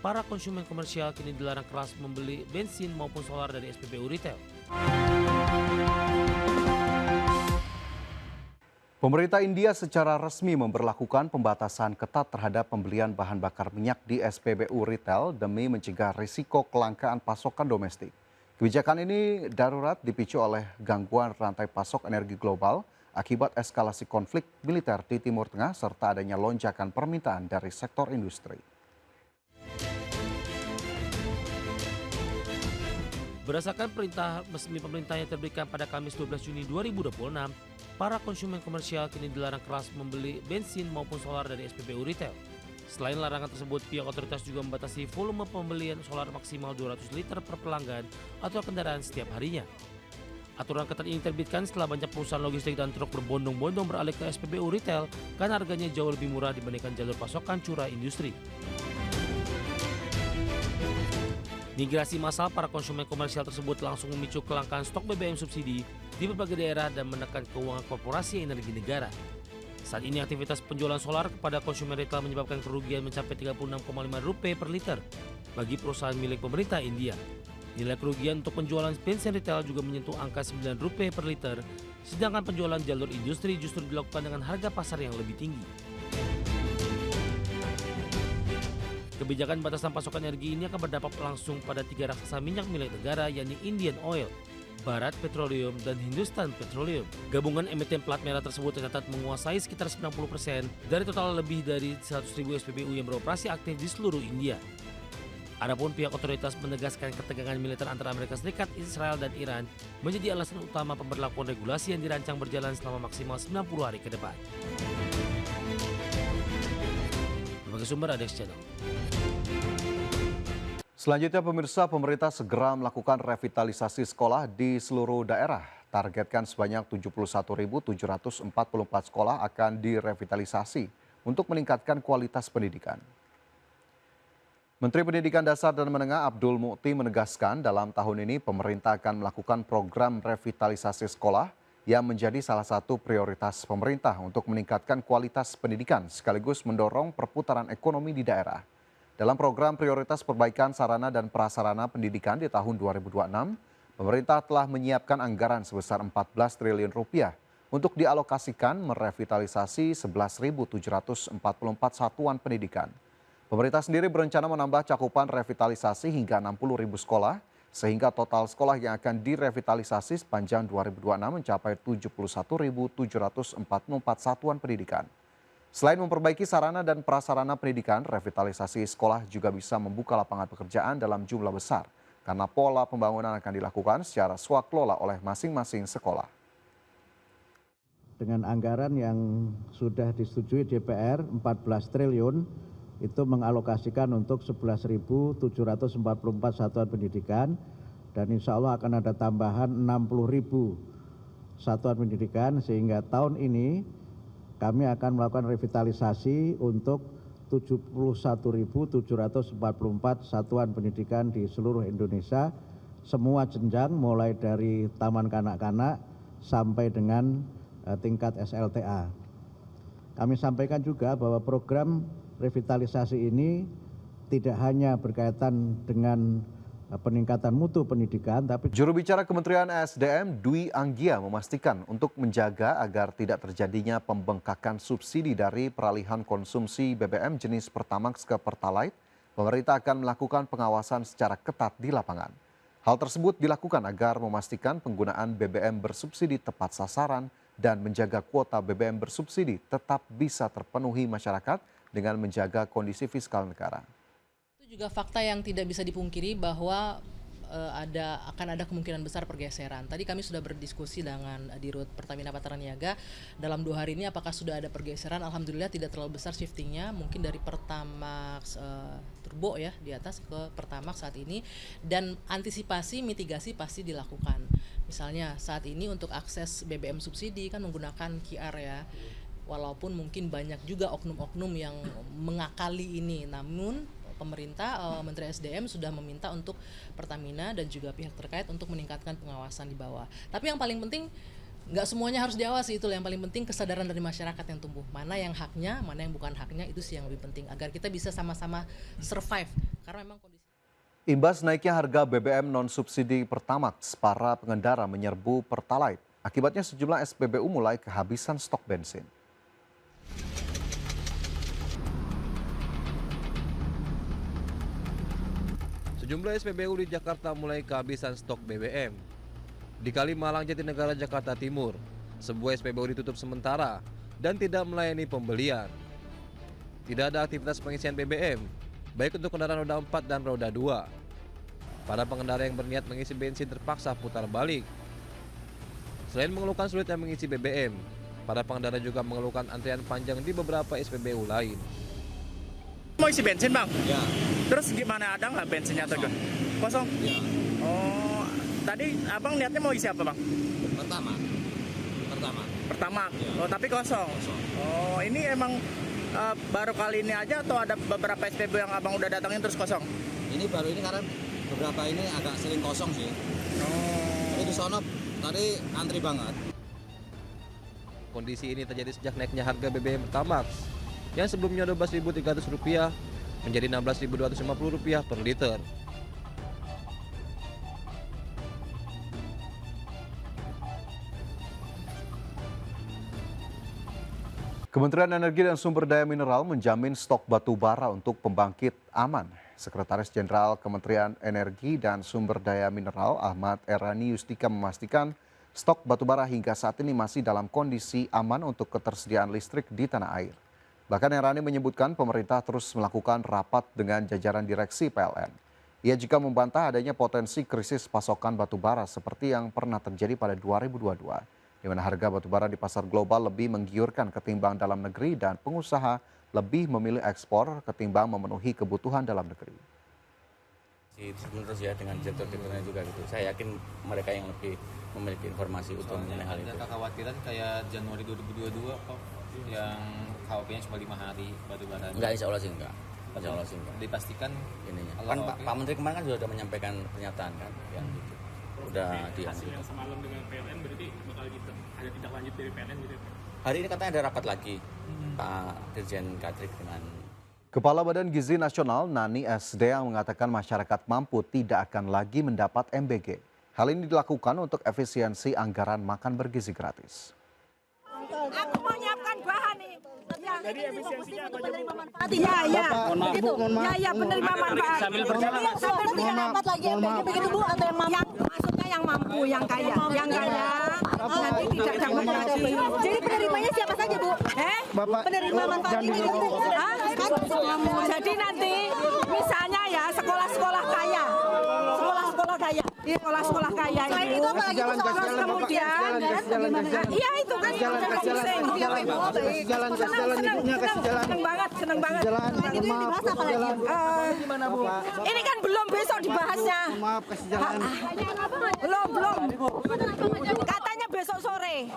para konsumen komersial kini dilarang keras membeli bensin maupun solar dari SPBU Retail. Pemerintah India secara resmi memberlakukan pembatasan ketat terhadap pembelian bahan bakar minyak di SPBU Retail demi mencegah risiko kelangkaan pasokan domestik. Kebijakan ini darurat dipicu oleh gangguan rantai pasok energi global akibat eskalasi konflik militer di Timur Tengah serta adanya lonjakan permintaan dari sektor industri. Berdasarkan perintah resmi pemerintah yang terbitkan pada Kamis 12 Juni 2026, para konsumen komersial kini dilarang keras membeli bensin maupun solar dari SPBU Retail. Selain larangan tersebut, pihak otoritas juga membatasi volume pembelian solar maksimal 200 liter per pelanggan atau kendaraan setiap harinya. Aturan ketat ini terbitkan setelah banyak perusahaan logistik dan truk berbondong-bondong beralih ke SPBU Retail karena harganya jauh lebih murah dibandingkan jalur pasokan curah industri. Migrasi massal para konsumen komersial tersebut langsung memicu kelangkaan stok BBM subsidi di berbagai daerah dan menekan keuangan korporasi energi negara. Saat ini aktivitas penjualan solar kepada konsumen retail menyebabkan kerugian mencapai Rp36,5 per liter bagi perusahaan milik pemerintah India. Nilai kerugian untuk penjualan bensin retail juga menyentuh angka Rp9 per liter, sedangkan penjualan jalur industri justru dilakukan dengan harga pasar yang lebih tinggi. Kebijakan batasan pasokan energi ini akan berdampak langsung pada tiga raksasa minyak milik negara, yakni Indian Oil, Bharat Petroleum, dan Hindustan Petroleum. Gabungan emiten plat merah tersebut tercatat menguasai sekitar 90% dari total lebih dari 100.000 SPBU yang beroperasi aktif di seluruh India. Adapun pihak otoritas menegaskan ketegangan militer antara Amerika Serikat, Israel, dan Iran menjadi alasan utama pemberlakuan regulasi yang dirancang berjalan selama maksimal 90 hari ke depan. Berbagai sumber ada di channel. Selanjutnya pemirsa, pemerintah segera melakukan revitalisasi sekolah di seluruh daerah. Targetkan sebanyak 71.744 sekolah akan direvitalisasi untuk meningkatkan kualitas pendidikan. Menteri Pendidikan Dasar dan Menengah Abdul Mukhti menegaskan dalam tahun ini pemerintah akan melakukan program revitalisasi sekolah yang menjadi salah satu prioritas pemerintah untuk meningkatkan kualitas pendidikan sekaligus mendorong perputaran ekonomi di daerah. Dalam program prioritas perbaikan sarana dan prasarana pendidikan di tahun 2026, pemerintah telah menyiapkan anggaran sebesar 14 triliun rupiah untuk dialokasikan merevitalisasi 11.744 satuan pendidikan. Pemerintah sendiri berencana menambah cakupan revitalisasi hingga 60.000 sekolah, sehingga total sekolah yang akan direvitalisasi sepanjang 2026 mencapai 71.744 satuan pendidikan. Selain memperbaiki sarana dan prasarana pendidikan, revitalisasi sekolah juga bisa membuka lapangan pekerjaan dalam jumlah besar karena pola pembangunan akan dilakukan secara swaklola oleh masing-masing sekolah. Dengan anggaran yang sudah disetujui DPR 14 triliun itu mengalokasikan untuk 11.744 satuan pendidikan dan insya Allah akan ada tambahan 60.000 satuan pendidikan sehingga tahun ini kami akan melakukan revitalisasi untuk 71.744 satuan pendidikan di seluruh Indonesia, semua jenjang mulai dari taman kanak-kanak sampai dengan tingkat SLTA. Kami sampaikan juga bahwa program revitalisasi ini tidak hanya berkaitan dengan peningkatan mutu pendidikan, tapi Juru bicara Kementerian SDM Dwi Anggia memastikan untuk menjaga agar tidak terjadinya pembengkakan subsidi dari peralihan konsumsi BBM jenis Pertamax ke Pertalite, pemerintah akan melakukan pengawasan secara ketat di lapangan. Hal tersebut dilakukan agar memastikan penggunaan BBM bersubsidi tepat sasaran dan menjaga kuota BBM bersubsidi tetap bisa terpenuhi masyarakat dengan menjaga kondisi fiskal negara. Itu juga fakta yang tidak bisa dipungkiri bahwa akan ada kemungkinan besar pergeseran. Tadi kami sudah berdiskusi dengan Dirut Pertamina Patraniaga dalam 2 hari ini apakah sudah ada pergeseran. Alhamdulillah tidak terlalu besar shiftingnya, mungkin dari Pertamax Turbo ya di atas ke Pertamax saat ini, dan antisipasi mitigasi pasti dilakukan. Misalnya saat ini untuk akses BBM subsidi kan menggunakan QR ya. Walaupun mungkin banyak juga oknum-oknum yang mengakali ini, namun pemerintah, Menteri SDM sudah meminta untuk Pertamina dan juga pihak terkait untuk meningkatkan pengawasan di bawah. Tapi yang paling penting nggak semuanya harus diawasi, itu yang paling penting kesadaran dari masyarakat yang tumbuh. Mana yang haknya, mana yang bukan haknya, itu sih yang lebih penting agar kita bisa sama-sama survive. Karena memang kondisi. Imbas naiknya harga BBM non-subsidi Pertamax, para pengendara menyerbu Pertalite. Akibatnya sejumlah SPBU mulai kehabisan stok bensin. Sejumlah SPBU di Jakarta mulai kehabisan stok BBM. Di Kalimalang, Jatinegara, Jakarta Timur, sebuah SPBU ditutup sementara dan tidak melayani pembelian. Tidak ada aktivitas pengisian BBM, baik untuk kendaraan roda 4 dan roda 2. Para pengendara yang berniat mengisi bensin terpaksa putar balik. Selain mengeluhkan sulitnya mengisi BBM, para pengendara juga mengeluhkan antrian panjang di beberapa SPBU lain. Mau isi bensin, Bang? Ya. Terus gimana, ada nggak bensinnya atau gimana? Kosong? Ya. Oh, tadi abang niatnya mau isi apa, Bang? Pertama. Pertama? Ya. Oh, tapi kosong? Oh, ini emang baru kali ini aja atau ada beberapa SPBU yang abang udah datangin terus kosong? Ini baru ini karena beberapa ini agak sering kosong sih. Oh. Tapi di sono tadi antri banget. Kondisi ini terjadi sejak naiknya harga BBM Pertamax yang sebelumnya Rp12.300 menjadi Rp16.250 per liter. Kementerian Energi dan Sumber Daya Mineral menjamin stok batu bara untuk pembangkit aman. Sekretaris Jenderal Kementerian Energi dan Sumber Daya Mineral Ahmad Erani Yustika memastikan stok batu bara hingga saat ini masih dalam kondisi aman untuk ketersediaan listrik di tanah air. Bahkan Erani menyebutkan pemerintah terus melakukan rapat dengan jajaran direksi PLN. Ia juga membantah adanya potensi krisis pasokan batu bara seperti yang pernah terjadi pada 2022, di mana harga batu bara di pasar global lebih menggiurkan ketimbang dalam negeri dan pengusaha lebih memilih ekspor ketimbang memenuhi kebutuhan dalam negeri. Terus ya dengan direktur-direkturnya juga gitu. Saya yakin mereka yang lebih memiliki informasi untuk mengenai hal itu. Ada kekhawatiran kayak Januari 2022 kok yang KWP-nya cuma 5 hari batu bara. Enggak, insya Allah sih enggak. Insya Allah sih enggak. Dipastikan ininya. Kan Pak Menteri kemarin kan sudah menyampaikan pernyataan kan yang gitu. Udah hasil yang semalam dengan PLN berarti bakal gitu. Ada tindak lanjut dari PLN gitu. Hari ini katanya ada rapat lagi Pak Dirjen Kadrik dengan Kepala Badan Gizi Nasional Nani SD yang mengatakan masyarakat mampu tidak akan lagi mendapat MBG. Hal ini dilakukan untuk efisiensi anggaran makan bergizi gratis. Aku mau nyiapkan bahan nih. Jadi efisiensinya apa aja, Bu? Iya, iya. Begitu. Ya, penerima manfaat. Sambil berjalan. Sampai dapat lagi MBG begitu, Bu, atau yang mampu? Maksudnya yang mampu, yang kaya. Yang kaya nanti tidak dapat lagi. Jadi penerimanya siapa saja, Bu? Penerima manfaat ini. Jadi nanti misalnya ya sekolah-sekolah kaya. Sekolah-sekolah kaya. Sekolah-sekolah kaya itu. Terus kemudian iya itu kan seneng banget. Itu yang dibahas apa lagi? Ini kan belum, besok dibahasnya. Maaf, kasih jalan. Belum. Katanya besok sore.